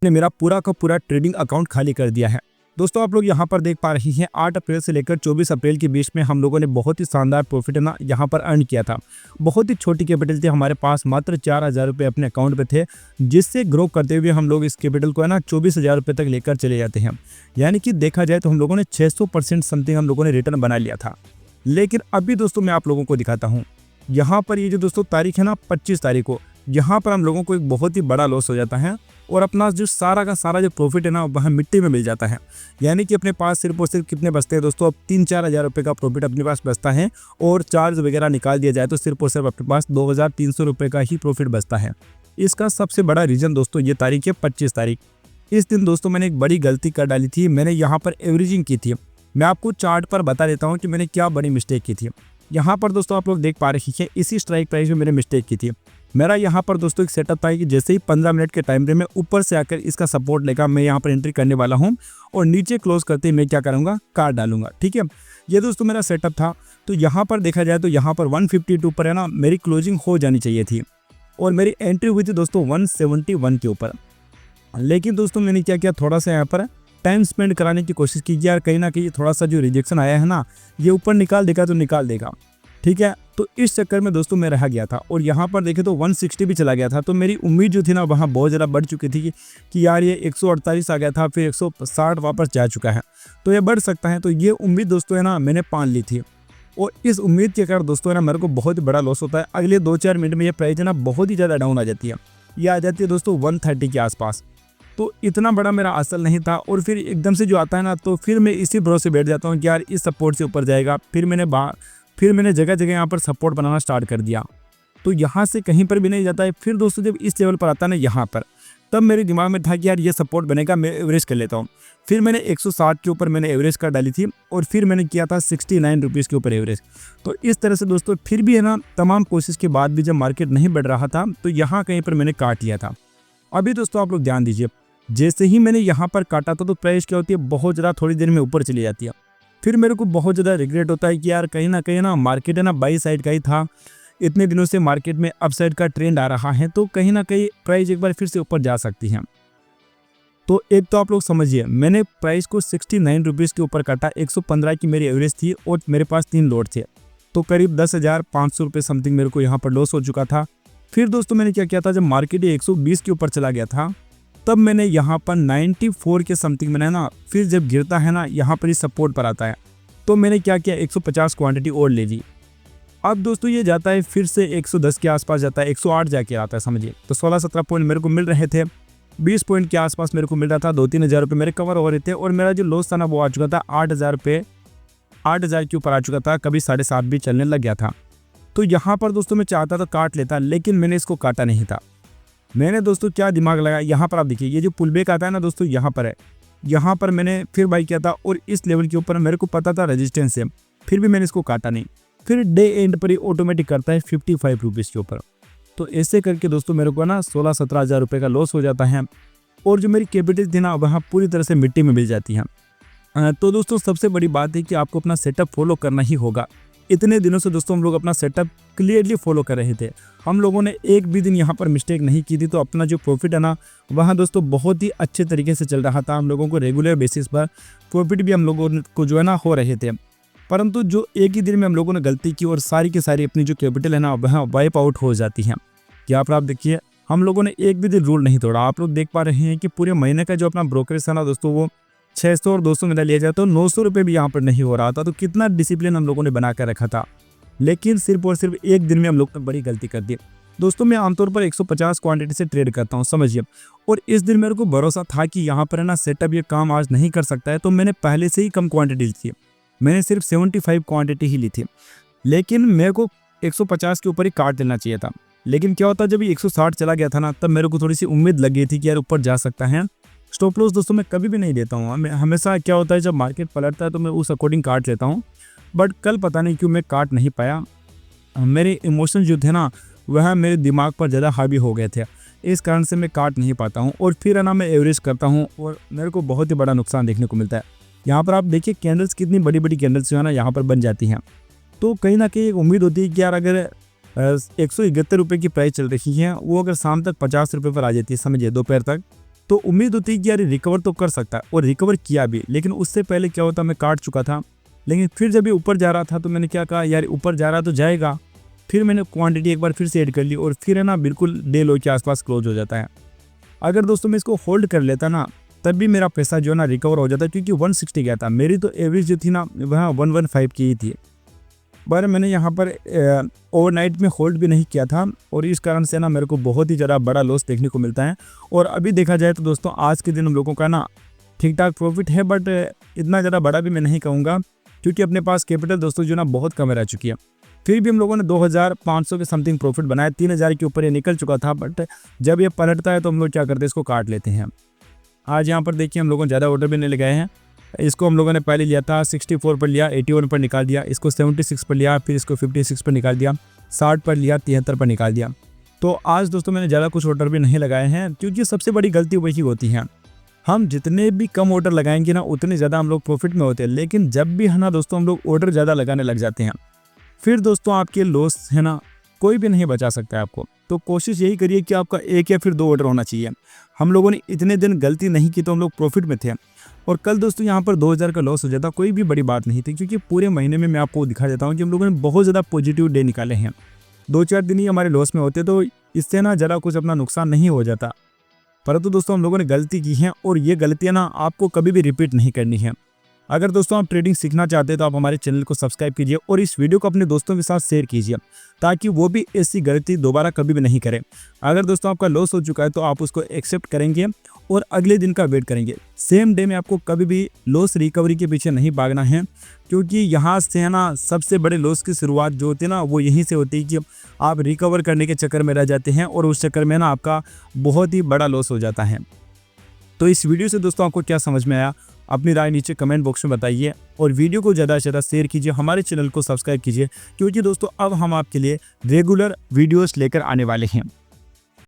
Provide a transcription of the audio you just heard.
ने मेरा पूरा का पूरा ट्रेडिंग अकाउंट खाली कर दिया है। दोस्तों आप लोग यहाँ पर देख पा रही हैं 8 अप्रैल से लेकर 24 अप्रैल के बीच में हम लोगों ने बहुत ही शानदार प्रॉफिट है ना यहाँ पर अर्न किया था। बहुत ही छोटी कैपिटल थी हमारे पास, मात्र 4,000 रुपये अपने अकाउंट पे थे, जिससे ग्रो करते हुए हम लोग इस कैपिटल को है ना 24,000 रुपये तक लेकर चले जाते हैं। यानी कि देखा जाए तो हम लोगों ने 600% समथिंग हम लोगों ने रिटर्न बना लिया था। लेकिन अभी दोस्तों मैं आप लोगों को दिखाता हूँ, यहाँ पर ये जो दोस्तों तारीख है ना 25 तारीख को, यहाँ पर हम लोगों को एक बहुत ही बड़ा लॉस हो जाता है और अपना जो सारा का सारा जो प्रॉफिट है ना वह मिट्टी में मिल जाता है। यानी कि अपने पास सिर्फ और सिर्फ कितने बचते हैं दोस्तों, अब 3-4 हज़ार रुपये का प्रॉफिट अपने पास बचता है और चार्ज वगैरह निकाल दिया जाए तो सिर्फ और सिर्फ अपने पास 2,300 रुपये का ही प्रॉफिट बचता है। इसका सबसे बड़ा रीज़न दोस्तों ये तारीख है 25 तारीख। इस दिन दोस्तों मैंने एक बड़ी गलती कर डाली थी, मैंने यहाँ पर एवरेजिंग की थी। मैं आपको चार्ट पर बता देता हूँ कि मैंने क्या बड़ी मिस्टेक की थी। यहाँ पर दोस्तों आप लोग देख पा रहे हैं इसी स्ट्राइक प्राइस में मैंने मिस्टेक की थी। मेरा यहाँ पर दोस्तों एक सेटअप था कि जैसे ही 15 मिनट के टाइम फ्रेम में ऊपर से आकर इसका सपोर्ट लेकर मैं यहाँ पर एंट्री करने वाला हूँ और नीचे क्लोज करते ही मैं क्या करूँगा, काट डालूंगा। ठीक है, ये दोस्तों मेरा सेटअप था। तो यहाँ पर देखा जाए तो यहाँ पर 152 पर है ना मेरी क्लोजिंग हो जानी चाहिए थी और मेरी एंट्री हुई थी दोस्तों 171 के ऊपर। लेकिन दोस्तों मैंने क्या किया, थोड़ा सा यहाँ पर टाइम स्पेंड कराने की कोशिश की यार, कहीं ना कहीं थोड़ा सा जो रिजेक्शन आया है ना ये ऊपर निकाल देगा तो निकाल देगा। ठीक है, तो इस चक्कर में दोस्तों मैं रह गया था और यहाँ पर देखे तो 160 भी चला गया था। तो मेरी उम्मीद जो थी ना वहाँ बहुत ज़्यादा बढ़ चुकी थी कि यार ये 148 आ गया था, फिर 160 वापस जा चुका है तो ये बढ़ सकता है। तो ये उम्मीद दोस्तों है ना मैंने पान ली थी और इस उम्मीद के कारण दोस्तों है ना मेरे को बहुत ही बड़ा लॉस होता है। अगले 2-4 मिनट में ये प्राइस है ना बहुत ही ज़्यादा डाउन आ जाती है, ये आ जाती है दोस्तों 130 के आसपास। तो इतना बड़ा मेरा असल नहीं था और फिर एकदम से जो आता है ना तो फिर मैं इसी भरोसे बैठ जाता हूँ कि यार इस सपोर्ट से ऊपर जाएगा। फिर मैंने जगह जगह यहाँ पर सपोर्ट बनाना स्टार्ट कर दिया, तो यहाँ से कहीं पर भी नहीं जाता है। फिर दोस्तों जब इस लेवल पर आता है ना यहाँ पर, तब मेरे दिमाग में था कि यार ये सपोर्ट बनेगा, मैं एवरेज कर लेता हूँ। फिर मैंने 160 के ऊपर मैंने एवरेज कर डाली थी और फिर मैंने किया था 69 रुपीज़ के ऊपर एवरेज। तो इस तरह से दोस्तों फिर भी है ना तमाम कोशिश के बाद भी जब मार्केट नहीं बढ़ रहा था तो यहाँ कहीं पर मैंने काट लिया था। अभी दोस्तों आप लोग ध्यान दीजिए, जैसे ही मैंने यहाँ पर काटा था तो प्राइस क्या होती है, बहुत ज़्यादा थोड़ी देर में ऊपर चली जाती है। फिर मेरे को बहुत ज़्यादा रिग्रेट होता है कि यार कहीं ना मार्केट है ना बाई साइड का ही था, इतने दिनों से मार्केट में अप साइड का ट्रेंड आ रहा है तो कहीं ना कहीं प्राइस एक बार फिर से ऊपर जा सकती है। तो एक तो आप लोग समझिए, मैंने प्राइस को 69 रुपीज़ के ऊपर काटा, 115 की मेरी एवरेज थी और मेरे पास 3 लोड थे, तो करीब 10,500 रुपये समथिंग मेरे को यहाँ पर लॉस हो चुका था। फिर दोस्तों मैंने क्या किया था, जब मार्केट 120 के ऊपर चला गया था तब मैंने यहाँ पर 94 के समथिंग मैंने ना, फिर जब गिरता है ना यहाँ पर ही सपोर्ट पर आता है तो मैंने क्या किया 150 क्वांटिटी और ले ली। अब दोस्तों ये जाता है फिर से 110 के आसपास जाता है, 108 जाके आता है समझिए। तो 16-17 पॉइंट मेरे को मिल रहे थे, 20 पॉइंट के आसपास मेरे को मिल रहा था, 2-3 हज़ार रुपये मेरे कवर हो रहे थे और मेरा जो लॉस था ना वो आ चुका था 8,000 रुपये, 8,000 के ऊपर आ चुका था, कभी 7.5 भी चलने लग गया था। तो यहाँ पर दोस्तों मैं चाहता था काट लेता, लेकिन मैंने इसको काटा नहीं था। मैंने दोस्तों क्या दिमाग लगाया, यहाँ पर आप देखिए ये जो पुल बैक आता है ना दोस्तों यहाँ पर है, यहाँ पर मैंने फिर बाई किया था और इस लेवल के ऊपर मेरे को पता था रेजिस्टेंस है, फिर भी मैंने इसको काटा नहीं। फिर डे एंड पर ही ऑटोमेटिक करता है 55 रुपीज़ के ऊपर। तो ऐसे करके दोस्तों मेरे को ना 16-17 हज़ार रुपये का लॉस हो जाता है और जो मेरी कैपिटल थी ना वहाँ पूरी तरह से मिट्टी में मिल जाती है। तो दोस्तों सबसे बड़ी बात है कि आपको अपना सेटअप फॉलो करना ही होगा। इतने दिनों से दोस्तों हम लोग अपना सेटअप क्लियरली फॉलो कर रहे थे, हम लोगों ने एक भी दिन यहाँ पर मिस्टेक नहीं की थी, तो अपना जो प्रॉफिट है ना वहाँ दोस्तों बहुत ही अच्छे तरीके से चल रहा था। हम लोगों को रेगुलर बेसिस पर प्रॉफिट भी हम लोगों को जो है ना हो रहे थे। परंतु जो एक ही दिन में हम लोगों ने गलती की और सारी की सारी अपनी जो कैपिटल है ना वह वाइप आउट हो जाती है। यहाँ पर आप देखिए हम लोगों ने एक भी दिन रूल नहीं तोड़ा। आप लोग देख पा रहे हैं कि पूरे महीने का जो अपना ब्रोकरेज था ना दोस्तों वो 600 और 200 में लिया जाए तो 900 रुपये भी यहाँ पर नहीं हो रहा था। तो कितना डिसिप्लिन हम लोगों ने बना कर रखा था, लेकिन सिर्फ और सिर्फ एक दिन में हम लोग ने बड़ी गलती कर दी। दोस्तों मैं आमतौर पर 150 क्वांटिटी से ट्रेड करता हूँ समझिए, और इस दिन मेरे को भरोसा था कि यहाँ पर है ना सेटअप ये काम आज नहीं कर सकता है, तो मैंने पहले से ही कम क्वांटिटी ली थी। मैंने सिर्फ 75 क्वांटिटी ही ली थी, लेकिन मेरे को 150 के ऊपर ही काट देना चाहिए था। लेकिन क्या होता जब ये 160 चला गया था ना तब मेरे को थोड़ी सी उम्मीद लग गई थी कि यार ऊपर जा सकता है। स्टॉप लॉस दोस्तों मैं कभी भी नहीं देता हूँ, मैं हमेशा क्या होता है जब मार्केट पलटता है तो मैं उस अकॉर्डिंग काट लेता हूँ। बट कल पता नहीं क्यों मैं काट नहीं पाया, मेरे इमोशंस जो थे ना वह मेरे दिमाग पर ज़्यादा हावी हो गए थे, इस कारण से मैं काट नहीं पाता हूँ और फिर है ना मैं एवरेज करता हूँ और मेरे को बहुत ही बड़ा नुकसान देखने को मिलता है। यहाँ पर आप देखिए कैंडल्स कितनी बड़ी बड़ी कैंडल्स जो है ना यहाँ पर बन जाती हैं, तो कहीं ना कहीं एक उम्मीद होती है कि यार अगर 171 रुपये की प्राइस चल रही है वो अगर शाम तक 50 रुपये पर आ जाती है समझिए दोपहर तक, तो उम्मीद होती है कि यार रिकवर तो कर सकता है, और रिकवर किया भी। लेकिन उससे पहले क्या होता, मैं काट चुका था। लेकिन फिर जब ये ऊपर जा रहा था तो मैंने क्या कहा, यार ऊपर जा रहा तो जाएगा। फिर मैंने क्वांटिटी एक बार फिर से ऐड कर ली, और फिर है ना बिल्कुल डे लो के आसपास क्लोज हो जाता है। अगर दोस्तों मैं इसको होल्ड कर लेता ना, तब भी मेरा पैसा जो है ना रिकवर हो जाता है, क्योंकि 160 गया था। मेरी तो एवरेज जो थी ना वह 115 की ही थी। पर मैंने यहाँ पर ओवरनाइट में होल्ड भी नहीं किया था, और इस कारण से ना मेरे को बहुत ही ज़्यादा बड़ा लॉस देखने को मिलता है। और अभी देखा जाए तो दोस्तों आज के दिन हम लोगों का ना ठीक ठाक प्रॉफिट है, बट इतना ज़्यादा बड़ा भी मैं नहीं कहूँगा, क्योंकि अपने पास कैपिटल दोस्तों जो ना बहुत कम रह चुकी है। फिर भी हम लोगों ने 2500 के समथिंग प्रॉफिट बनाया, 3000 के ऊपर ये निकल चुका था। बट जब ये पलटता है तो हम लोग क्या करते हैं, इसको काट लेते हैं। आज यहाँ पर देखिए हम लोगों ने ज़्यादा ऑर्डर भी नहीं लगाए हैं। इसको हम लोगों ने पहले लिया था 64 पर लिया, 81 पर निकाल दिया, इसको 76 पर लिया, फिर इसको 56 पर निकाल दिया, 60 पर लिया, 73 पर निकाल दिया। तो आज दोस्तों मैंने ज़्यादा कुछ ऑर्डर भी नहीं लगाए हैं, क्योंकि सबसे बड़ी गलती वही होती है, हम जितने भी कम ऑर्डर लगाएंगे ना उतने ज़्यादा हम लोग प्रॉफिट में होते हैं। लेकिन जब भी है ना दोस्तों हम लोग ऑर्डर ज़्यादा लगाने लग जाते हैं, फिर दोस्तों आपके लॉस है ना कोई भी नहीं बचा सकता है आपको। तो कोशिश यही करिए कि आपका 1 या फिर 2 ऑर्डर होना चाहिए। हम लोगों ने इतने दिन गलती नहीं की तो हम लोग प्रॉफिट में थे, और कल दोस्तों यहाँ पर 2000 का लॉस हो जाता, कोई भी बड़ी बात नहीं थी, क्योंकि पूरे महीने में मैं आपको दिखा देता हूँ कि हम लोगों ने बहुत ज़्यादा पॉजिटिव डे निकाले हैं। 2-4 दिन ही हमारे लॉस में होते, तो इससे ना ज़रा कुछ अपना नुकसान नहीं हो जाता। परंतु दोस्तों हम लोगों ने गलती की है, और ये गलतियाँ ना आपको कभी भी रिपीट नहीं करनी है। अगर दोस्तों आप ट्रेडिंग सीखना चाहते हैं तो आप हमारे चैनल को सब्सक्राइब कीजिए, और इस वीडियो को अपने दोस्तों के साथ शेयर कीजिए, ताकि वो भी ऐसी गलती दोबारा कभी भी नहीं करें। अगर दोस्तों आपका लॉस हो चुका है तो आप उसको एक्सेप्ट करेंगे और अगले दिन का वेट करेंगे। सेम डे में आपको कभी भी लॉस रिकवरी के पीछे नहीं भागना है, क्योंकि यहाँ से है ना सबसे बड़े लॉस की शुरुआत जो होती है ना वो यहीं से होती है कि आप रिकवर करने के चक्कर में रह जाते हैं, और उस चक्कर में ना आपका बहुत ही बड़ा लॉस हो जाता है। तो इस वीडियो से दोस्तों आपको क्या समझ में आया, अपनी राय नीचे कमेंट बॉक्स में बताइए, और वीडियो को ज़्यादा से ज़्यादा शेयर कीजिए, हमारे चैनल को सब्सक्राइब कीजिए, क्योंकि दोस्तों अब हम आपके लिए रेगुलर वीडियोस लेकर आने वाले हैं।